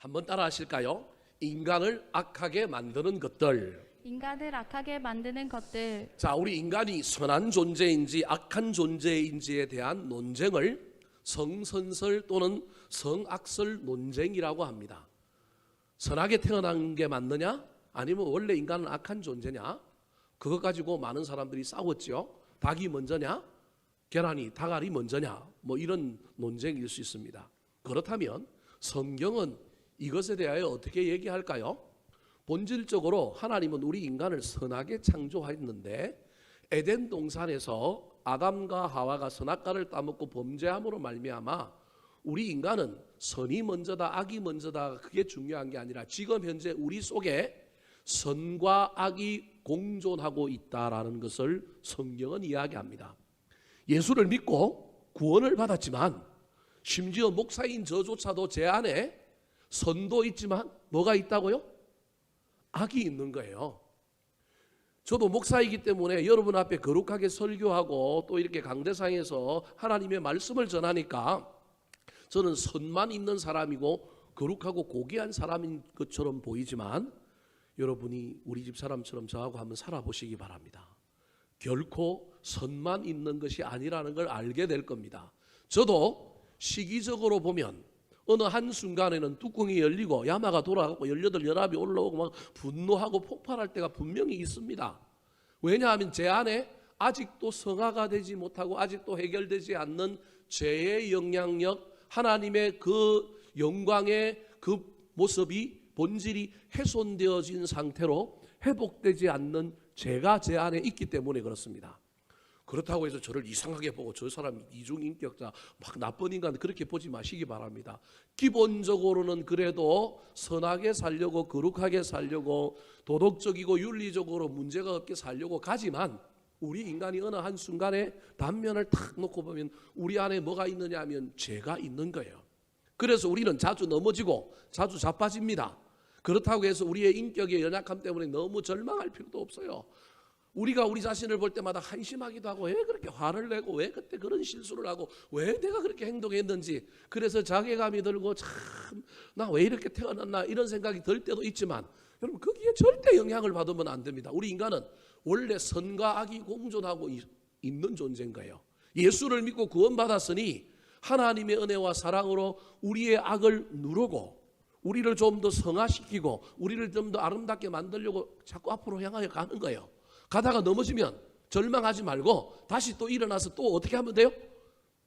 한번 따라 하실까요? 인간을 악하게 만드는 것들. 인간을 악하게 만드는 것들. 자, 우리 인간이 선한 존재인지 악한 존재인지에 대한 논쟁을 성선설 또는 성악설 논쟁이라고 합니다. 선하게 태어난 게 맞느냐? 아니면 원래 인간은 악한 존재냐? 그것 가지고 많은 사람들이 싸웠죠. 닭이 먼저냐? 계란이 닭알이 먼저냐? 뭐 이런 논쟁일 수 있습니다. 그렇다면 성경은 이것에 대하여 어떻게 얘기할까요? 본질적으로 하나님은 우리 인간을 선하게 창조했는데 에덴 동산에서 아담과 하와가 선악과를 따먹고 범죄함으로 말미암아 우리 인간은 선이 먼저다 악이 먼저다 그게 중요한 게 아니라 지금 현재 우리 속에 선과 악이 공존하고 있다라는 것을 성경은 이야기합니다. 예수를 믿고 구원을 받았지만 심지어 목사인 저조차도 제 안에 선도 있지만 뭐가 있다고요? 악이 있는 거예요. 저도 목사이기 때문에 여러분 앞에 거룩하게 설교하고 또 이렇게 강대상에서 하나님의 말씀을 전하니까 저는 선만 있는 사람이고 거룩하고 고귀한 사람인 것처럼 보이지만 여러분이 우리 집 사람처럼 저하고 한번 살아보시기 바랍니다. 결코 선만 있는 것이 아니라는 걸 알게 될 겁니다. 저도 시기적으로 보면 어느 한순간에는 뚜껑이 열리고 야마가 돌아가고 18 연합이 올라오고 막 분노하고 폭발할 때가 분명히 있습니다. 왜냐하면 제 안에 아직도 성화가 되지 못하고 아직도 해결되지 않는 죄의 영향력, 하나님의 그 영광의 그 모습이 본질이 훼손되어진 상태로 회복되지 않는 죄가 제 안에 있기 때문에 그렇습니다. 그렇다고 해서 저를 이상하게 보고 저 사람 이중인격자 막 나쁜 인간 그렇게 보지 마시기 바랍니다. 기본적으로는 그래도 선하게 살려고 거룩하게 살려고 도덕적이고 윤리적으로 문제가 없게 살려고 가지만 우리 인간이 어느 한순간에 단면을 탁 놓고 보면 우리 안에 뭐가 있느냐 하면 죄가 있는 거예요. 그래서 우리는 자주 넘어지고 자주 자빠집니다. 그렇다고 해서 우리의 인격의 연약함 때문에 너무 절망할 필요도 없어요. 우리가 우리 자신을 볼 때마다 한심하기도 하고 왜 그렇게 화를 내고 왜 그때 그런 실수를 하고 왜 내가 그렇게 행동했는지 그래서 자괴감이 들고 참 나 왜 이렇게 태어났나 이런 생각이 들 때도 있지만 여러분 거기에 절대 영향을 받으면 안 됩니다. 우리 인간은 원래 선과 악이 공존하고 있는 존재인 거예요. 예수를 믿고 구원받았으니 하나님의 은혜와 사랑으로 우리의 악을 누르고 우리를 좀 더 성화시키고 우리를 좀 더 아름답게 만들려고 자꾸 앞으로 향하여 가는 거예요. 가다가 넘어지면 절망하지 말고 다시 또 일어나서 또 어떻게 하면 돼요?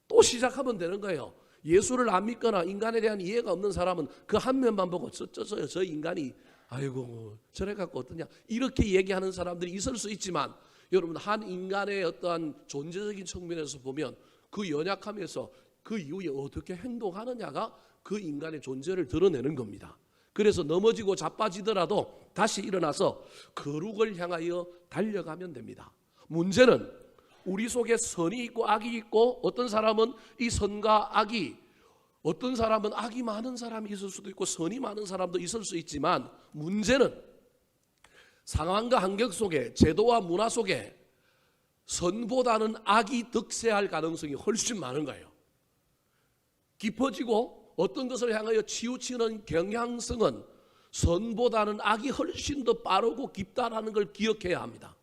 또 시작하면 되는 거예요. 예수를 안 믿거나 인간에 대한 이해가 없는 사람은 그 한 면만 보고 저 인간이 아이고 저래 갖고 어떠냐 이렇게 얘기하는 사람들이 있을 수 있지만 여러분 한 인간의 어떠한 존재적인 측면에서 보면 그 연약함에서 그 이후에 어떻게 행동하느냐가 그 인간의 존재를 드러내는 겁니다. 그래서 넘어지고 자빠지더라도 다시 일어나서 거룩을 향하여 달려가면 됩니다. 문제는 우리 속에 선이 있고 악이 있고 어떤 사람은 이 선과 악이 어떤 사람은 악이 많은 사람이 있을 수도 있고 선이 많은 사람도 있을 수 있지만 문제는 상황과 환경 속에 제도와 문화 속에 선보다는 악이 득세할 가능성이 훨씬 많은 거예요. 깊어지고 어떤 것을 향하여 치우치는 경향성은 선보다는 악이 훨씬 더 빠르고 깊다라는 걸 기억해야 합니다.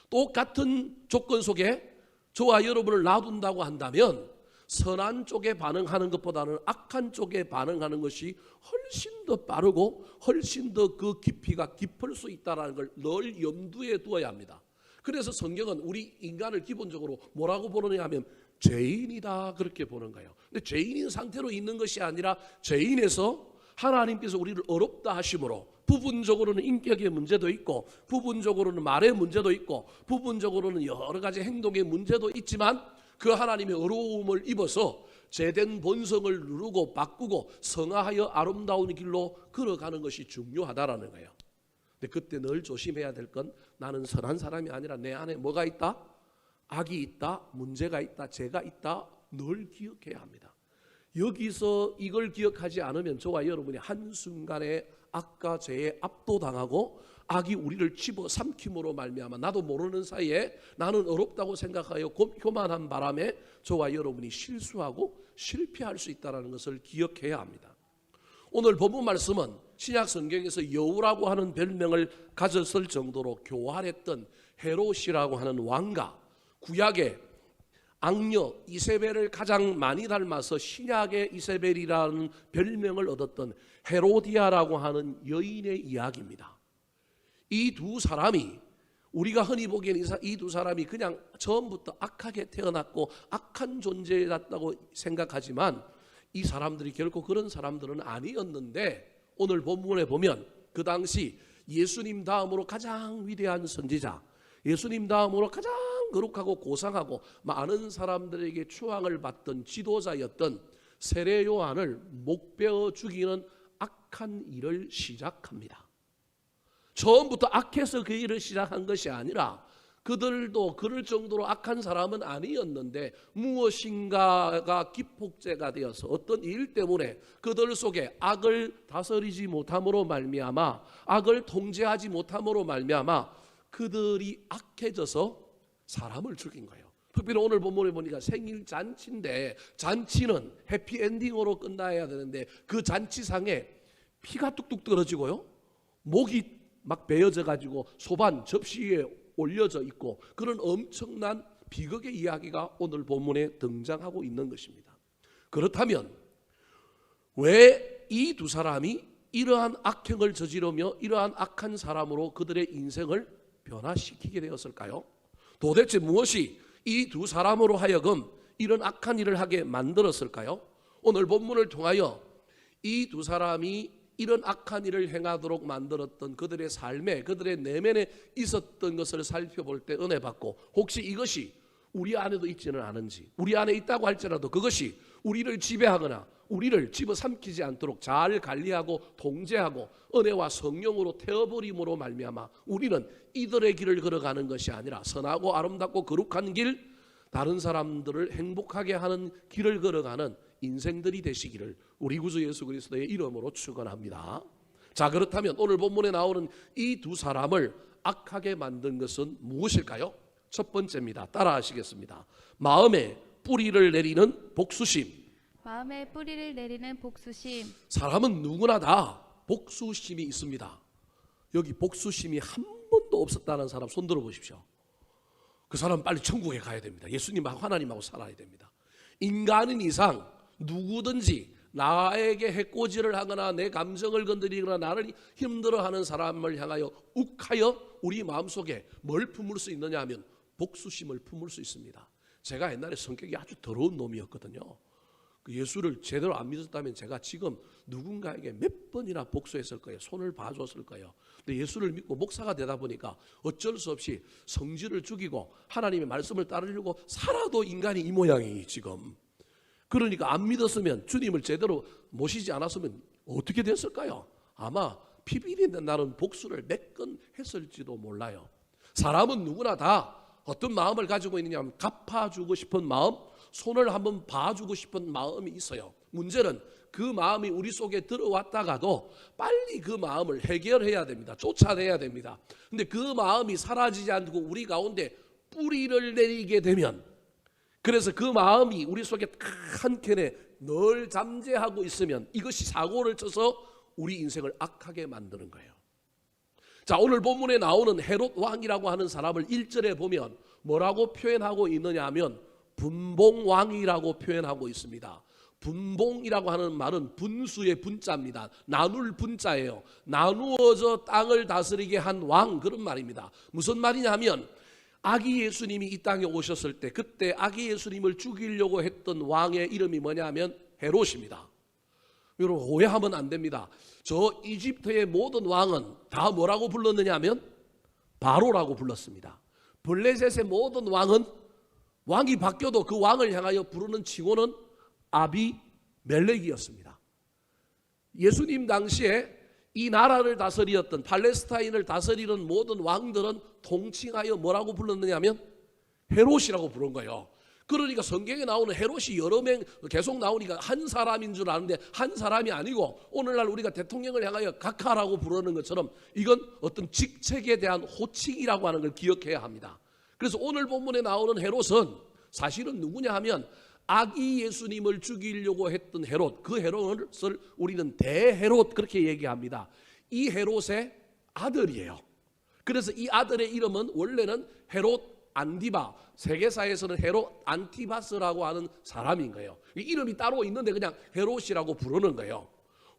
똑같은 조건 속에 저와 여러분을 놔둔다고 한다면 선한 쪽에 반응하는 것보다는 악한 쪽에 반응하는 것이 훨씬 더 빠르고 훨씬 더 그 깊이가 깊을 수 있다는 걸 늘 염두에 두어야 합니다. 그래서 성경은 우리 인간을 기본적으로 뭐라고 보느냐 하면 죄인이다 그렇게 보는 거예요. 근데 죄인인 상태로 있는 것이 아니라 죄인에서 하나님께서 우리를 어렵다 하심으로 부분적으로는 인격의 문제도 있고 부분적으로는 말의 문제도 있고 부분적으로는 여러 가지 행동의 문제도 있지만 그 하나님의 어려움을 입어서 제된 본성을 누르고 바꾸고 성화하여 아름다운 길로 걸어가는 것이 중요하다라는 거예요. 근데 그때 늘 조심해야 될 건 나는 선한 사람이 아니라 내 안에 뭐가 있다? 악이 있다, 문제가 있다, 죄가 있다 늘 기억해야 합니다. 여기서 이걸 기억하지 않으면 저와 여러분이 한순간에 악과 죄에 압도당하고 악이 우리를 집어삼킴으로 말미암아 나도 모르는 사이에 나는 어렵다고 생각하여 교만한 바람에 저와 여러분이 실수하고 실패할 수 있다는 것을 기억해야 합니다. 오늘 본문 말씀은 신약 성경에서 여우라고 하는 별명을 가졌을 정도로 교활했던 헤롯이라고 하는 왕과 구약의 악녀 이세벨을 가장 많이 닮아서 신약의 이세벨이라는 별명을 얻었던 헤로디아라고 하는 여인의 이야기입니다. 이 두 사람이 우리가 흔히 보기에는 이 두 사람이 그냥 처음부터 악하게 태어났고 악한 존재였다고 생각하지만 이 사람들이 결코 그런 사람들은 아니었는데 오늘 본문에 보면 그 당시 예수님 다음으로 가장 위대한 선지자, 예수님 다음으로 가장 거룩하고 고상하고 많은 사람들에게 추앙을 받던 지도자였던 세례 요한을 목베어 죽이는 악한 일을 시작합니다. 처음부터 악해서 그 일을 시작한 것이 아니라 그들도 그럴 정도로 악한 사람은 아니었는데 무엇인가가 기폭제가 되어서 어떤 일 때문에 그들 속에 악을 다스리지 못함으로 말미암아 악을 통제하지 못함으로 말미암아 그들이 악해져서 사람을 죽인 거예요. 특별히 오늘 본문에 보니까 생일 잔치인데 잔치는 해피엔딩으로 끝나야 되는데 그 잔치상에 피가 뚝뚝 떨어지고요, 목이 막 베어져 가지고 소반 접시 위에 올려져 있고 그런 엄청난 비극의 이야기가 오늘 본문에 등장하고 있는 것입니다. 그렇다면 왜 이 두 사람이 이러한 악행을 저지르며 이러한 악한 사람으로 그들의 인생을 변화시키게 되었을까요? 도대체 무엇이 이 두 사람으로 하여금 이런 악한 일을 하게 만들었을까요? 오늘 본문을 통하여 이 두 사람이 이런 악한 일을 행하도록 만들었던 그들의 삶에, 그들의 내면에 있었던 것을 살펴볼 때 은혜 받고, 혹시 이것이 우리 안에도 있지는 않은지, 우리 안에 있다고 할지라도 그것이 우리를 지배하거나 우리를 집어삼키지 않도록 잘 관리하고 통제하고 은혜와 성령으로 태워버림으로 말미암아 우리는 이들의 길을 걸어가는 것이 아니라 선하고 아름답고 거룩한 길, 다른 사람들을 행복하게 하는 길을 걸어가는 인생들이 되시기를 우리 구주 예수 그리스도의 이름으로 축원합니다. 자, 그렇다면 오늘 본문에 나오는 이 두 사람을 악하게 만든 것은 무엇일까요? 첫 번째입니다. 따라 하시겠습니다. 마음에 뿌리를 내리는 복수심. 마음에 뿌리를 내리는 복수심. 사람은 누구나 다 복수심이 있습니다. 여기 복수심이 한 번도 없었다는 사람 손 들어 보십시오. 그 사람 빨리 천국에 가야 됩니다. 예수님하고 하나님하고 살아야 됩니다. 인간인 이상 누구든지 나에게 해코지를 하거나 내 감정을 건드리거나 나를 힘들어하는 사람을 향하여 욱하여 우리 마음속에 뭘 품을 수 있느냐 하면 복수심을 품을 수 있습니다. 제가 옛날에 성격이 아주 더러운 놈이었거든요. 예수를 제대로 안 믿었다면 제가 지금 누군가에게 몇 번이나 복수했을 거예요. 손을 봐줬을 거예요. 근데 예수를 믿고 목사가 되다 보니까 어쩔 수 없이 성질을 죽이고 하나님의 말씀을 따르려고 살아도 인간이 이 모양이 지금. 그러니까 안 믿었으면, 주님을 제대로 모시지 않았으면 어떻게 됐을까요? 아마 피비린내 나는 복수를 몇 건 했을지도 몰라요. 사람은 누구나 다 어떤 마음을 가지고 있느냐 하면 갚아주고 싶은 마음, 손을 한번 봐주고 싶은 마음이 있어요. 문제는 그 마음이 우리 속에 들어왔다가도 빨리 그 마음을 해결해야 됩니다. 쫓아내야 됩니다. 근데 그 마음이 사라지지 않고 우리 가운데 뿌리를 내리게 되면, 그래서 그 마음이 우리 속에 한켠에 늘 잠재하고 있으면 이것이 사고를 쳐서 우리 인생을 악하게 만드는 거예요. 자, 오늘 본문에 나오는 헤롯 왕이라고 하는 사람을 1절에 보면 뭐라고 표현하고 있느냐 하면 분봉왕이라고 표현하고 있습니다. 분봉이라고 하는 말은 분수의 분자입니다. 나눌 분자예요. 나누어져 땅을 다스리게 한 왕, 그런 말입니다. 무슨 말이냐 하면 아기 예수님이 이 땅에 오셨을 때 그때 아기 예수님을 죽이려고 했던 왕의 이름이 뭐냐 하면 헤롯입니다. 여러분 오해하면 안 됩니다. 저 이집트의 모든 왕은 다 뭐라고 불렀느냐 하면 바로라고 불렀습니다. 블레셋의 모든 왕은 왕이 바뀌어도 그 왕을 향하여 부르는 칭호는 아비멜렉이었습니다. 예수님 당시에 이 나라를 다스리었던 팔레스타인을 다스리는 모든 왕들은 통칭하여 뭐라고 불렀느냐 하면 헤롯이라고 부른 거예요. 그러니까 성경에 나오는 헤롯이 여러 명 계속 나오니까 한 사람인 줄 아는데 한 사람이 아니고 오늘날 우리가 대통령을 향하여 각하라고 부르는 것처럼 이건 어떤 직책에 대한 호칭이라고 하는 걸 기억해야 합니다. 그래서 오늘 본문에 나오는 헤롯은 사실은 누구냐 하면 아기 예수님을 죽이려고 했던 헤롯, 그 헤롯을 우리는 대헤롯 그렇게 얘기합니다. 이 헤롯의 아들이에요. 그래서 이 아들의 이름은 원래는 헤롯 안디바, 세계사에서는 헤롯 안티바스라고 하는 사람인 거예요. 이름이 따로 있는데 그냥 헤롯이라고 부르는 거예요.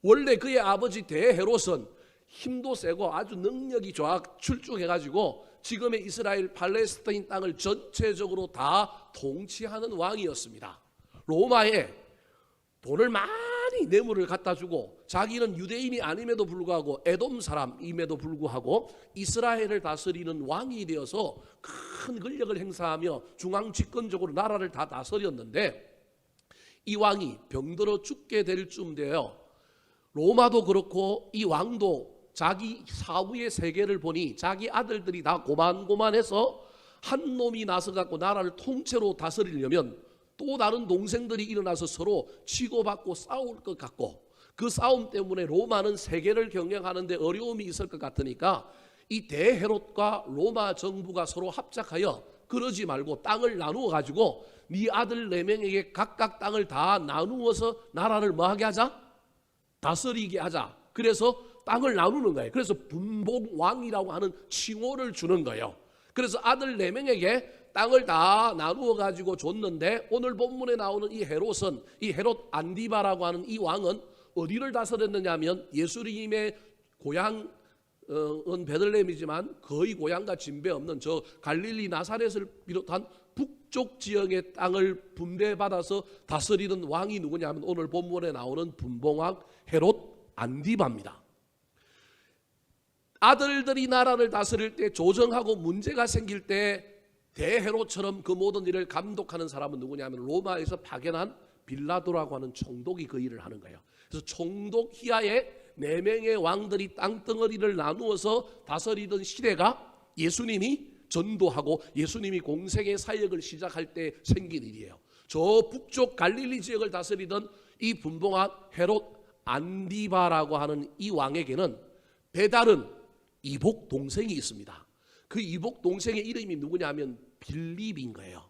원래 그의 아버지 대헤롯은 힘도 세고 아주 능력이 좋아 출중해가지고 지금의 이스라엘 팔레스타인 땅을 전체적으로 다 통치하는 왕이었습니다. 로마에 돈을 많이 뇌물을 갖다 주고 자기는 유대인이 아님에도 불구하고 에돔 사람임에도 불구하고 이스라엘을 다스리는 왕이 되어서 큰 권력을 행사하며 중앙 집권적으로 나라를 다 다스렸는데 이 왕이 병들어 죽게 될 쯤 되어 로마도 그렇고 이 왕도 자기 사후의 세계를 보니 자기 아들들이 다 고만고만해서 한 놈이 나서 갖고 나라를 통째로 다스리려면 또 다른 동생들이 일어나서 서로 치고받고 싸울 것 같고 그 싸움 때문에 로마는 세계를 경영하는데 어려움이 있을 것 같으니까 이 대헤롯과 로마 정부가 서로 합작하여 그러지 말고 땅을 나누어 가지고 네 아들 4명에게 각각 땅을 다 나누어서 나라를 뭐하게 하자? 다스리게 하자. 그래서 땅을 나누는 거예요. 그래서 분봉왕이라고 하는 칭호를 주는 거예요. 그래서 아들 4명에게 땅을 다 나누어 가지고 줬는데 오늘 본문에 나오는 이 헤롯은 이 헤롯 안디바라고 하는 이 왕은 어디를 다스렸느냐 하면 예수님의 고향은 베들레헴이지만 거의 고향과 진배 없는 저 갈릴리 나사렛을 비롯한 북쪽 지역의 땅을 분배받아서 다스리는 왕이 누구냐 하면 오늘 본문에 나오는 분봉왕 헤롯 안디바입니다. 아들들이 나라를 다스릴 때 조정하고 문제가 생길 때 대헤롯처럼 그 모든 일을 감독하는 사람은 누구냐 하면 로마에서 파견한 빌라도라고 하는 총독이 그 일을 하는 거예요. 그래서 총독 희하에 4명의 왕들이 땅덩어리를 나누어서 다스리던 시대가 예수님이 전도하고 예수님이 공생의 사역을 시작할 때 생긴 일이에요. 저 북쪽 갈릴리 지역을 다스리던 이 분봉한 헤롯 안디바라고 하는 이 왕에게는 배다른 이복 동생이 있습니다. 그 이복 동생의 이름이 누구냐 하면 빌립인 거예요.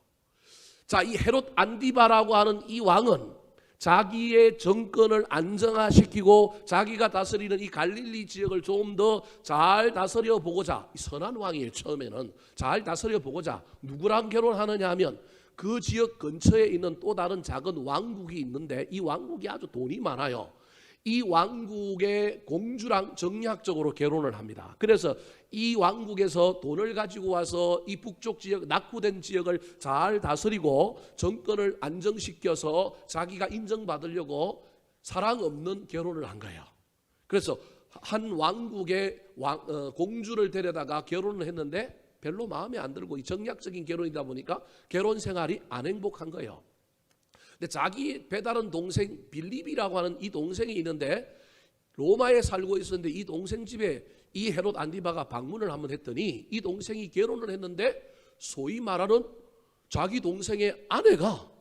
자, 이 헤롯 안디바라고 하는 이 왕은 자기의 정권을 안정화시키고 자기가 다스리는 이 갈릴리 지역을 좀 더 잘 다스려 보고자, 선한 왕이에요. 처음에는 잘 다스려 보고자 누구랑 결혼하느냐 하면 그 지역 근처에 있는 또 다른 작은 왕국이 있는데 이 왕국이 아주 돈이 많아요. 이 왕국의 공주랑 정략적으로 결혼을 합니다. 그래서 이 왕국에서 돈을 가지고 와서 이 북쪽 지역, 낙후된 지역을 잘 다스리고 정권을 안정시켜서 자기가 인정받으려고 사랑 없는 결혼을 한 거예요. 그래서 한 왕국의 공주를 데려다가 결혼을 했는데 별로 마음에 안 들고 이 정략적인 결혼이다 보니까 결혼 생활이 안 행복한 거예요. 근데 자기 배다른 동생 빌립이라고 하는 이 동생이 있는데 로마에 살고 있었는데 이 동생 집에 이 헤롯 안디바가 방문을 한번 했더니 이 동생이 결혼을 했는데 소위 말하는 자기 동생의 아내가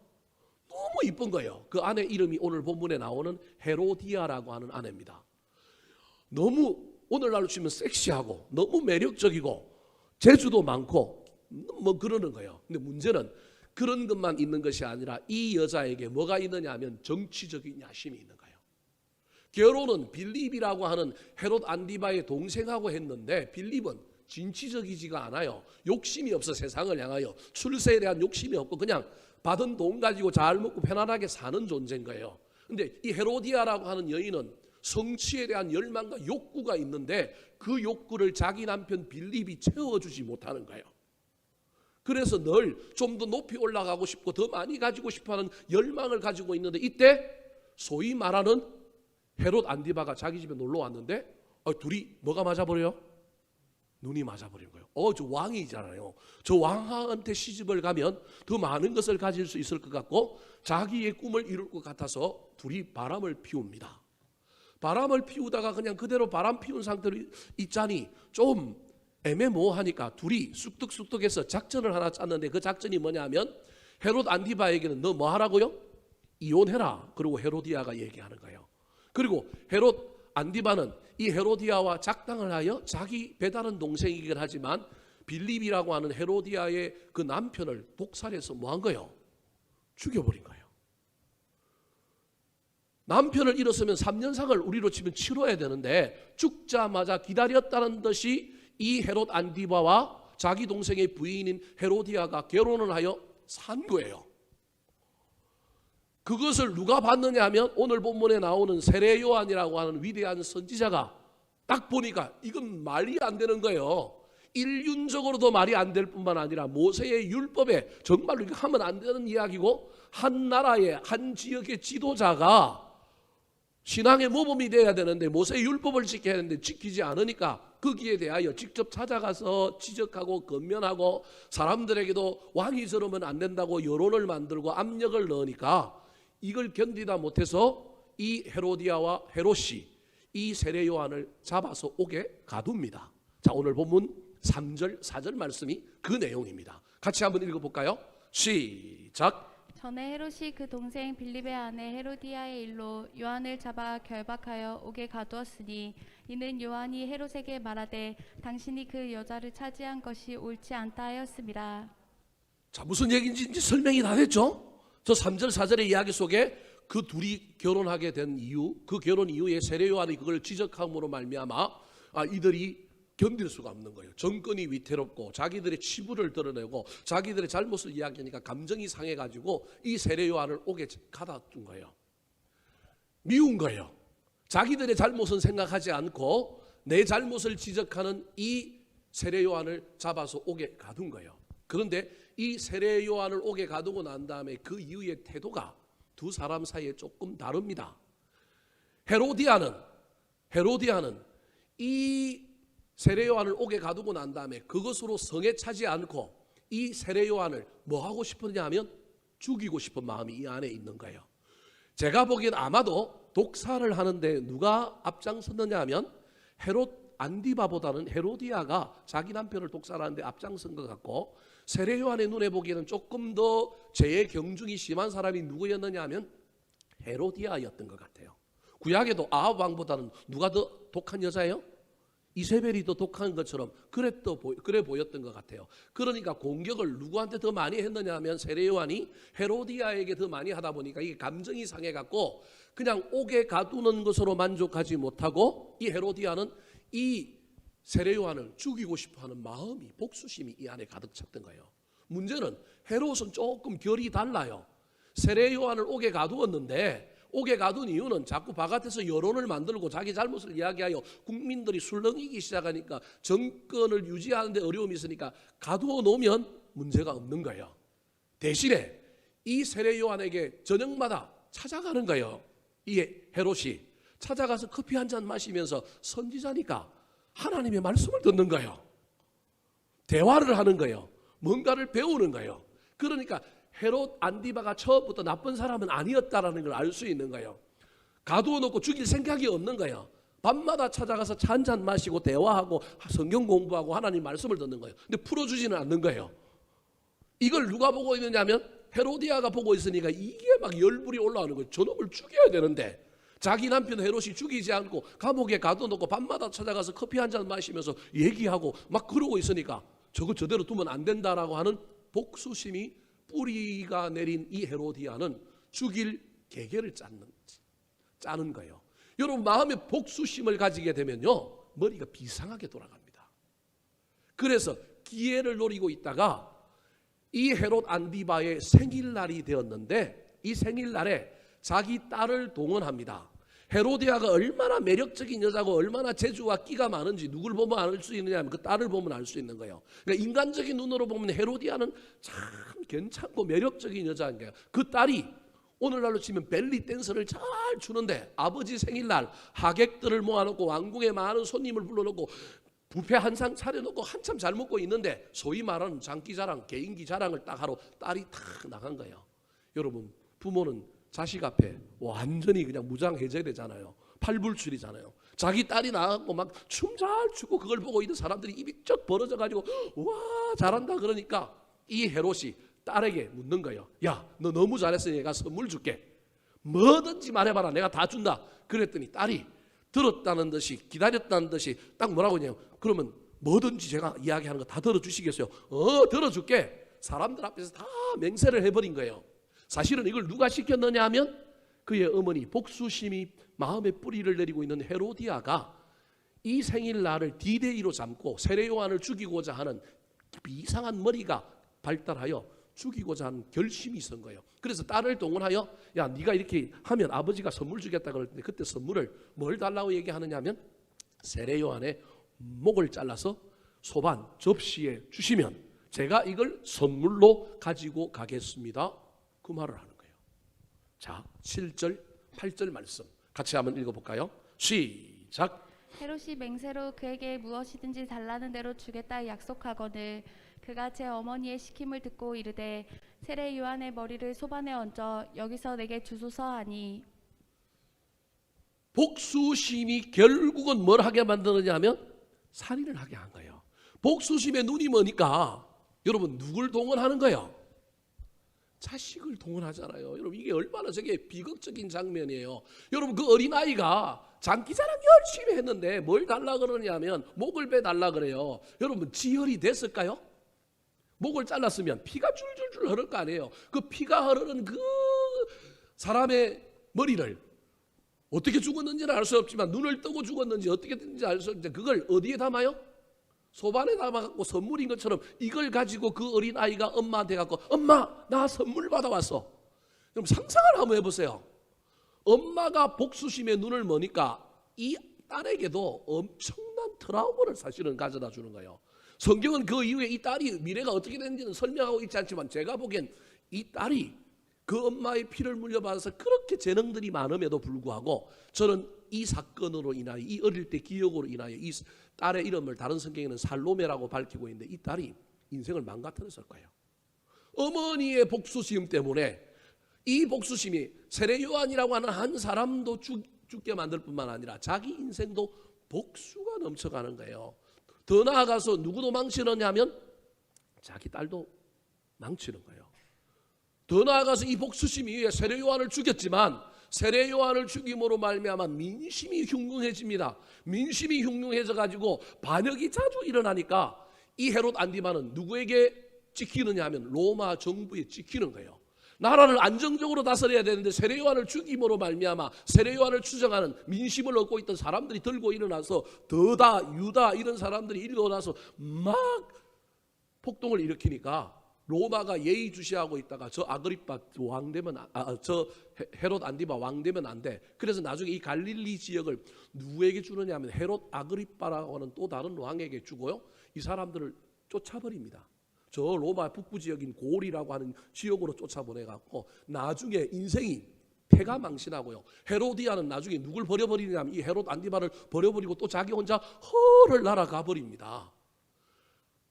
너무 이쁜 거예요. 그 아내 이름이 오늘 본문에 나오는 헤로디아라고 하는 아내입니다. 너무 오늘날로 치면 섹시하고 너무 매력적이고 재주도 많고 뭐 그러는 거예요. 근데 문제는 그런 것만 있는 것이 아니라 이 여자에게 뭐가 있느냐 하면 정치적인 야심이 있는 거예요. 결혼은 빌립이라고 하는 헤롯 안디바의 동생하고 했는데 빌립은 진취적이지가 않아요. 욕심이 없어. 세상을 향하여 출세에 대한 욕심이 없고 그냥 받은 돈 가지고 잘 먹고 편안하게 사는 존재인 거예요. 근데 이 헤로디아라고 하는 여인은 성취에 대한 열망과 욕구가 있는데 그 욕구를 자기 남편 빌립이 채워주지 못하는 거예요. 그래서 늘 좀 더 높이 올라가고 싶고 더 많이 가지고 싶어하는 열망을 가지고 있는데 이때 소위 말하는 헤롯 안디바가 자기 집에 놀러 왔는데 둘이 뭐가 맞아버려요? 눈이 맞아버린 거예요. 저 왕이잖아요. 저 왕한테 시집을 가면 더 많은 것을 가질 수 있을 것 같고 자기의 꿈을 이룰 것 같아서 둘이 바람을 피웁니다. 바람을 피우다가 그냥 그대로 바람 피운 상태로 있자니 좀 애매모호하니까 둘이 쑥득쑥득해서 작전을 하나 짰는데 그 작전이 뭐냐 하면 헤롯 안디바에게는 너 뭐 하라고요? 이혼해라. 그리고 헤로디아가 얘기하는 거예요. 그리고 헤롯 안디바는 이 헤로디아와 작당을 하여 자기 배다른 동생이긴 하지만 빌립이라고 하는 헤로디아의 그 남편을 독살해서 뭐 한 거예요? 죽여버린 거예요. 남편을 잃었으면 3년상을 우리로 치면 치러야 되는데 죽자마자 기다렸다는 듯이 이 헤롯 안디바와 자기 동생의 부인인 헤로디아가 결혼을 하여 산 거예요. 그것을 누가 봤느냐 하면 오늘 본문에 나오는 세례 요한이라고 하는 위대한 선지자가 딱 보니까 이건 말이 안 되는 거예요. 인륜적으로도 말이 안 될 뿐만 아니라 모세의 율법에 정말로 이거 하면 안 되는 이야기고, 한 나라의 한 지역의 지도자가 신앙의 모범이 돼야 되는데 모세의 율법을 지켜야 되는데 지키지 않으니까 거기에 대하여 직접 찾아가서 지적하고 건면하고 사람들에게도 왕이 저러면 안 된다고 여론을 만들고 압력을 넣으니까 이걸 견디다 못해서 이 헤로디아와 헤롯이 이 세례 요한을 잡아서 옥에 가둡니다. 자, 오늘 본문 3절 4절 말씀이 그 내용입니다. 같이 한번 읽어볼까요? 시작. 전에 헤롯이 그 동생 빌립의 아내 헤로디아의 일로 요한을 잡아 결박하여 옥에 가두었으니 이는 요한이 헤롯에게 말하되 당신이 그 여자를 차지한 것이 옳지 않다 하였음이라. 자, 무슨 얘기인지 이제 설명이 다 됐죠? 저 3절 4절의 이야기 속에 그 둘이 결혼하게 된 이유, 그 결혼 이후에 세례 요한이 그걸 지적함으로 말미암아 이들이 견딜 수가 없는 거예요. 정권이 위태롭고 자기들의 치부를 드러내고 자기들의 잘못을 이야기하니까 감정이 상해가지고 이 세례 요한을 옥에 가다 둔 거예요. 미운 거예요. 자기들의 잘못은 생각하지 않고 내 잘못을 지적하는 이 세례 요한을 잡아서 옥에 가둔 거예요. 그런데 이 세례 요한을 옥에 가두고 난 다음에 그 이후의 태도가 두 사람 사이에 조금 다릅니다. 헤로디아는 이 세례 요한을 옥에 가두고 난 다음에 그것으로 성에 차지 않고 이 세례 요한을 뭐 하고 싶었냐 하면 죽이고 싶은 마음이 이 안에 있는 거예요. 제가 보기엔 아마도 독사를 하는데 누가 앞장섰느냐 하면 헤롯 안디바보다는 헤로디아가 자기 남편을 독살하는데 앞장선 것 같고, 세례 요한의 눈에 보기에는 조금 더 죄의 경중이 심한 사람이 누구였느냐 하면 헤로디아였던 것 같아요. 구약에도 아합 왕보다는 누가 더 독한 여자예요? 이세벨이 더 독한 것처럼 그래 보였던 것 같아요. 그러니까 공격을 누구한테 더 많이 했느냐 하면 세례 요한이 헤로디아에게 더 많이 하다 보니까 이게 감정이 상해갖고 그냥 옥에 가두는 것으로 만족하지 못하고 이 헤로디아는 이 세례 요한을 죽이고 싶어하는 마음이, 복수심이 이 안에 가득 찼던 거예요. 문제는 헤롯은 조금 결이 달라요. 세례 요한을 옥에 가두었는데 옥에 가둔 이유는 자꾸 바깥에서 여론을 만들고 자기 잘못을 이야기하여 국민들이 술렁이기 시작하니까 정권을 유지하는 데 어려움이 있으니까 가두어 놓으면 문제가 없는 거예요. 대신에 이 세례 요한에게 저녁마다 찾아가는 거예요. 이 헤롯이 찾아가서 커피 한 잔 마시면서 선지자니까 하나님의 말씀을 듣는 거예요. 대화를 하는 거예요. 뭔가를 배우는 거예요. 그러니까 헤롯 안디바가 처음부터 나쁜 사람은 아니었다라는 걸 알 수 있는 거예요. 가두어 놓고 죽일 생각이 없는 거예요. 밤마다 찾아가서 차 한 잔 마시고 대화하고 성경 공부하고 하나님 말씀을 듣는 거예요. 근데 풀어주지는 않는 거예요. 이걸 누가 보고 있느냐면 헤로디아가 보고 있으니까 이게 막 열불이 올라오는 거예요. 저놈을 죽여야 되는데 자기 남편 헤롯이 죽이지 않고 감옥에 가둬놓고 밤마다 찾아가서 커피 한 잔 마시면서 얘기하고 막 그러고 있으니까 저거 저대로 두면 안 된다라고 하는 복수심이 뿌리가 내린 이 헤로디아는 죽일 계획을 짜는 거예요. 여러분, 마음에 복수심을 가지게 되면요 머리가 비상하게 돌아갑니다. 그래서 기회를 노리고 있다가 이 헤롯 안디바의 생일날이 되었는데 이 생일날에 자기 딸을 동원합니다. 헤로디아가 얼마나 매력적인 여자고 얼마나 재주와 끼가 많은지 누굴 보면 알 수 있느냐 하면 그 딸을 보면 알 수 있는 거예요. 그러니까 인간적인 눈으로 보면 헤로디아는 참 괜찮고 매력적인 여자인 거예요. 그 딸이 오늘날로 치면 벨리 댄스를 잘 추는데 아버지 생일날 하객들을 모아놓고 왕궁에 많은 손님을 불러놓고 뷔페 한 상 차려놓고 한참 잘 먹고 있는데 소위 말하는 장기자랑, 개인기 자랑을 딱 하러 딸이 탁 나간 거예요. 여러분, 부모는 자식 앞에 완전히 그냥 무장해제되잖아요. 팔불출이잖아요. 자기 딸이 나가고 막 춤 잘 추고 그걸 보고 있는 사람들이 입이 쩍 벌어져가지고 와 잘한다 그러니까 이 헤롯이 딸에게 묻는 거예요. 야, 너 너무 잘했으니 내가 선물 줄게. 뭐든지 말해봐라, 내가 다 준다. 그랬더니 딸이 들었다는 듯이 기다렸다는 듯이 딱 뭐라고 했냐면 그러면 뭐든지 제가 이야기하는 거 다 들어주시겠어요? 들어줄게. 사람들 앞에서 다 맹세를 해버린 거예요. 사실은 이걸 누가 시켰느냐 하면 그의 어머니 복수심이 마음에 뿌리를 내리고 있는 헤로디아가 이 생일날을 디데이로 삼고 세례 요한을 죽이고자 하는 이상한 머리가 발달하여 죽이고자 하는 결심이 있은 거예요. 그래서 딸을 동원하여 야 네가 이렇게 하면 아버지가 선물 주겠다 그럴 때 그때 선물을 뭘 달라고 얘기하느냐 하면 세례 요한의 목을 잘라서 소반 접시에 주시면 제가 이걸 선물로 가지고 가겠습니다. 그 말을 하는 거예요. 자, 7절 8절 말씀 같이 한번 읽어볼까요? 시작. 헤롯이 맹세로 그에게 무엇이든지 달라는 대로 주겠다 약속하거늘 그가 제 어머니의 시킴을 듣고 이르되 세례 요한의 머리를 소반에 얹어 여기서 내게 주소서 하니 복수심이 결국은 뭘 하게 만드느냐 하면 살인을 하게 한 거예요. 복수심의 눈이 뭐니까 여러분 누굴 동원하는 거예요? 자식을 동원하잖아요. 여러분 이게 얼마나 저게 비극적인 장면이에요. 여러분 그 어린아이가 장기자랑 열심히 했는데 뭘 달라 그러냐면 목을 빼달라 그래요. 여러분 지혈이 됐을까요? 목을 잘랐으면 피가 줄줄줄 흐를 거 아니에요. 그 피가 흐르는 그 사람의 머리를 어떻게 죽었는지는 알 수 없지만 눈을 뜨고 죽었는지 어떻게 됐는지 알 수 없는데 그걸 어디에 담아요? 소반에 담아갖고 선물인 것처럼 이걸 가지고 그 어린아이가 엄마한테 갖고 엄마 나 선물 받아왔어. 그럼 상상을 한번 해보세요. 엄마가 복수심의 눈을 머니까 이 딸에게도 엄청난 트라우마를 사실은 가져다 주는 거예요. 성경은 그 이후에 이 딸이 미래가 어떻게 되는지는 설명하고 있지 않지만 제가 보기엔 이 딸이 그 엄마의 피를 물려받아서 그렇게 재능들이 많음에도 불구하고 저는 이 사건으로 인하여 이 어릴 때 기억으로 인하여 이 딸의 이름을 다른 성경에는 살로메라고 밝히고 있는데 이 딸이 인생을 망가뜨렸을 거예요. 어머니의 복수심 때문에 이 복수심이 세례 요한이라고 하는 한 사람도 죽게 만들 뿐만 아니라 자기 인생도 복수가 넘쳐가는 거예요. 더 나아가서 누구도 망치느냐면 자기 딸도 망치는 거예요. 더 나아가서 이 복수심이 위해 세례 요한을 죽였지만 세례 요한을 죽임으로 말미암아 민심이 흉흉해집니다. 민심이 흉흉해져 가지고 반역이 자주 일어나니까 이 헤롯 안디바는 누구에게 찍히느냐 하면 로마 정부에 찍히는 거예요. 나라를 안정적으로 다스려야 되는데 세례 요한을 죽임으로 말미암아 세례 요한을 추정하는 민심을 얻고 있던 사람들이 들고 일어나서 더다 유다 이런 사람들이 일어나서 막 폭동을 일으키니까 로마가 예의주시하고 있다가 저 아그리파 왕 되면 저 헤롯 안디바 왕 되면 안 돼. 그래서 나중에 이 갈릴리 지역을 누구에게 주느냐 하면 헤롯 아그리파라고 하는 또 다른 왕에게 주고요. 이 사람들을 쫓아버립니다. 저 로마 북부 지역인 고리라고 하는 지역으로 쫓아보내갖고 나중에 인생이 패가 망신하고요. 헤로디아는 나중에 누굴 버려버리냐면 이 헤롯 안디바를 버려버리고 또 자기 혼자 허를 날아가 버립니다.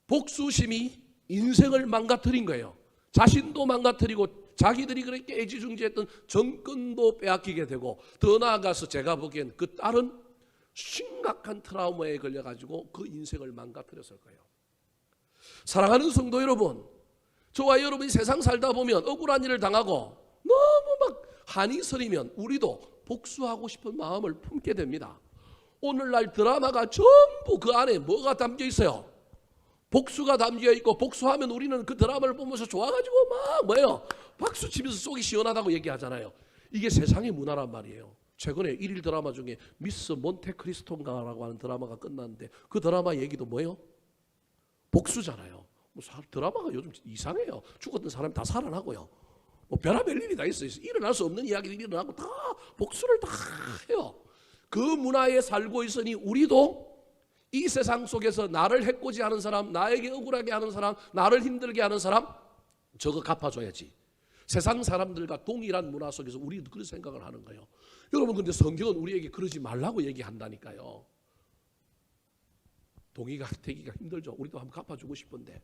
복수심이 인생을 망가뜨린 거예요. 자신도 망가뜨리고 자기들이 그렇게 애지중지했던 정권도 빼앗기게 되고 더 나아가서 제가 보기엔 그 딸은 심각한 트라우마에 걸려가지고 그 인생을 망가뜨렸을 거예요. 사랑하는 성도 여러분, 저와 여러분이 세상 살다 보면 억울한 일을 당하고 너무 막 한이 서리면 우리도 복수하고 싶은 마음을 품게 됩니다. 오늘날 드라마가 전부 그 안에 뭐가 담겨 있어요? 복수가 담겨 있고 복수하면 우리는 그 드라마를 보면서 좋아가지고 막 뭐예요? 박수 치면서 속이 시원하다고 얘기하잖아요. 이게 세상의 문화란 말이에요. 최근에 1일 드라마 중에 미스 몬테크리스토인가라고 하는 드라마가 끝났는데 그 드라마 얘기도 뭐예요? 복수잖아요. 드라마가 요즘 이상해요. 죽었던 사람이 다 살아나고요. 뭐 별의별 일이 다 있어요. 일어날 수 없는 이야기들이 일어나고 다 복수를 다 해요. 그 문화에 살고 있으니 우리도 이 세상 속에서 나를 해코지하는 사람, 나에게 억울하게 하는 사람, 나를 힘들게 하는 사람 저거 갚아줘야지. 세상 사람들과 동일한 문화 속에서 우리도 그런 생각을 하는 거예요. 여러분 근데 성경은 우리에게 그러지 말라고 얘기한다니까요. 동의가 되기가 힘들죠. 우리도 한번 갚아주고 싶은데